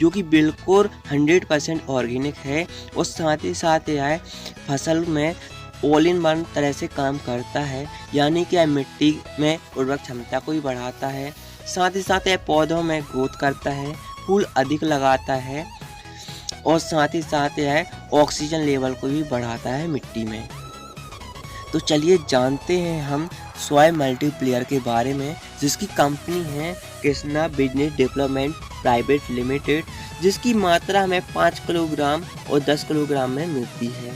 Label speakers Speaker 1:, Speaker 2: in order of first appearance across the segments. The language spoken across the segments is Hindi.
Speaker 1: जो कि बिल्कुल 100% ऑर्गेनिक है और साथ ही साथ यह फसल में ऑल इन वन तरह से काम करता है, यानी कि यह मिट्टी में उर्वरक क्षमता को भी बढ़ाता है, साथ ही साथ यह पौधों में ग्रोथ करता है, फूल अधिक लगाता है और साथ ही साथ यह ऑक्सीजन लेवल को भी बढ़ाता है मिट्टी में। तो चलिए जानते हैं हम सॉइल मल्टीप्लायर के बारे में, जिसकी कंपनी है Krishna business development private limited, जिसकी मात्रा हमें 5 किलोग्राम और 10 किलोग्राम में मिलती है।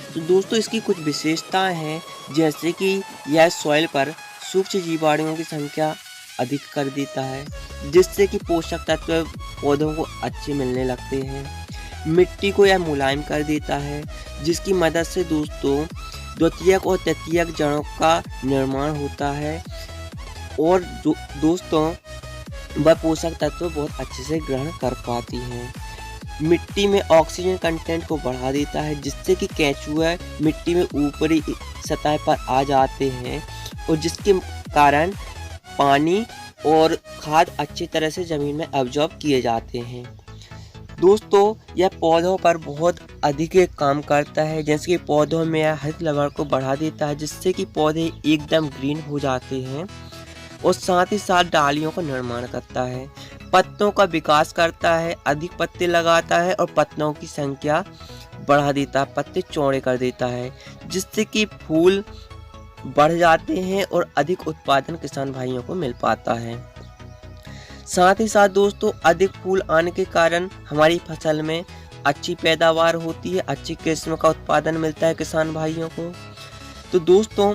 Speaker 1: तो दोस्तों इसकी कुछ विशेषताएं हैं, जैसे कि यह सॉइल पर सूक्ष्म जीवाणुओं की संख्या अधिक कर देता है, जिससे कि पोषक तत्व पौधों को अच्छे मिलने लगते हैं। मिट्टी को यह मुलायम कर देता है, जिसकी मदद से दोस्तों द्वितीयक और तृतीयक जड़ों का निर्माण होता है और दोस्तों वह पोषक तत्व बहुत अच्छे से ग्रहण कर पाती हैं। मिट्टी में ऑक्सीजन कंटेंट को बढ़ा देता है, जिससे कि केंचुए मिट्टी में ऊपरी सतह पर आ जाते हैं और जिसके कारण पानी और खाद अच्छी तरह से ज़मीन में अब्जॉर्ब किए जाते हैं। दोस्तों यह पौधों पर बहुत अधिक काम करता है, जैसे कि पौधों में यह हरित लवण को बढ़ा देता है, जिससे कि पौधे एकदम ग्रीन हो जाते हैं और साथ ही साथ डालियों का निर्माण करता है, पत्तों का विकास करता है, अधिक पत्ते लगाता है और पत्तों की संख्या बढ़ा देता है, पत्ते चौड़े कर देता है, जिससे कि फूल बढ़ जाते हैं और अधिक उत्पादन किसान भाइयों को मिल पाता है। साथ ही साथ दोस्तों अधिक फूल आने के कारण हमारी फसल में अच्छी पैदावार होती है, अच्छी किस्म का उत्पादन मिलता है किसान भाइयों को। तो दोस्तों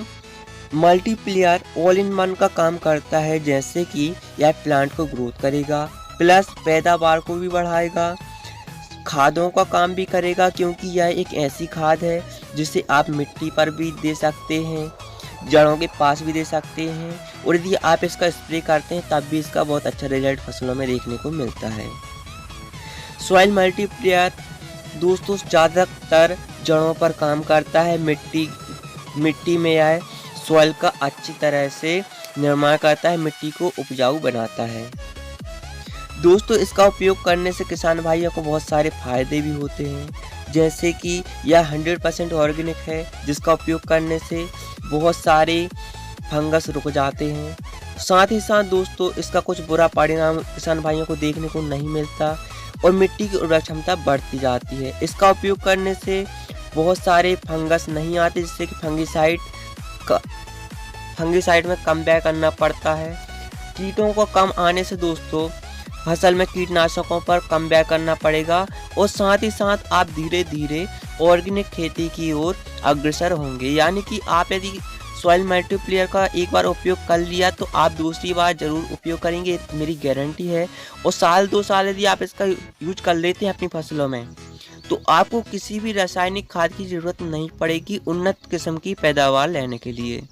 Speaker 1: मल्टीप्लायर ऑल इन वन का काम करता है, जैसे कि यह प्लांट को ग्रोथ करेगा प्लस पैदावार को भी बढ़ाएगा, खादों का काम भी करेगा, क्योंकि यह एक ऐसी खाद है जिसे आप मिट्टी पर भी दे सकते हैं, जड़ों के पास भी दे सकते हैं और यदि आप इसका स्प्रे करते हैं तब भी इसका बहुत अच्छा रिजल्ट फसलों में देखने को मिलता है। सॉइल मल्टीप्लायर दोस्तों ज़्यादातर जड़ों पर काम करता है, मिट्टी में यह सॉइल का अच्छी तरह से निर्माण करता है, मिट्टी को उपजाऊ बनाता है। दोस्तों इसका उपयोग करने से किसान भाइयों को बहुत सारे फायदे भी होते हैं, जैसे कि यह 100% ऑर्गेनिक है, जिसका उपयोग करने से बहुत सारे फंगस रुक जाते हैं। साथ ही साथ दोस्तों इसका कुछ बुरा परिणाम किसान भाइयों को देखने को नहीं मिलता और मिट्टी की उर्वरक क्षमता बढ़ती जाती है। इसका उपयोग करने से बहुत सारे फंगस नहीं आते, जिससे कि फंगिसाइड में कम व्यय करना पड़ता है। कीटों को कम आने से दोस्तों फसल में कीटनाशकों पर कम व्यय करना पड़ेगा और साथ ही साथ आप धीरे धीरे ऑर्गेनिक खेती की ओर अग्रसर होंगे, यानी कि आप यदि सॉइल मल्टीप्लायर का एक बार उपयोग कर लिया तो आप दूसरी बार ज़रूर उपयोग करेंगे, मेरी गारंटी है। और साल 2 साल यदि आप इसका यूज कर लेते हैं अपनी फसलों में तो आपको किसी भी रासायनिक खाद की ज़रूरत नहीं पड़ेगी उन्नत किस्म की पैदावार लेने के लिए।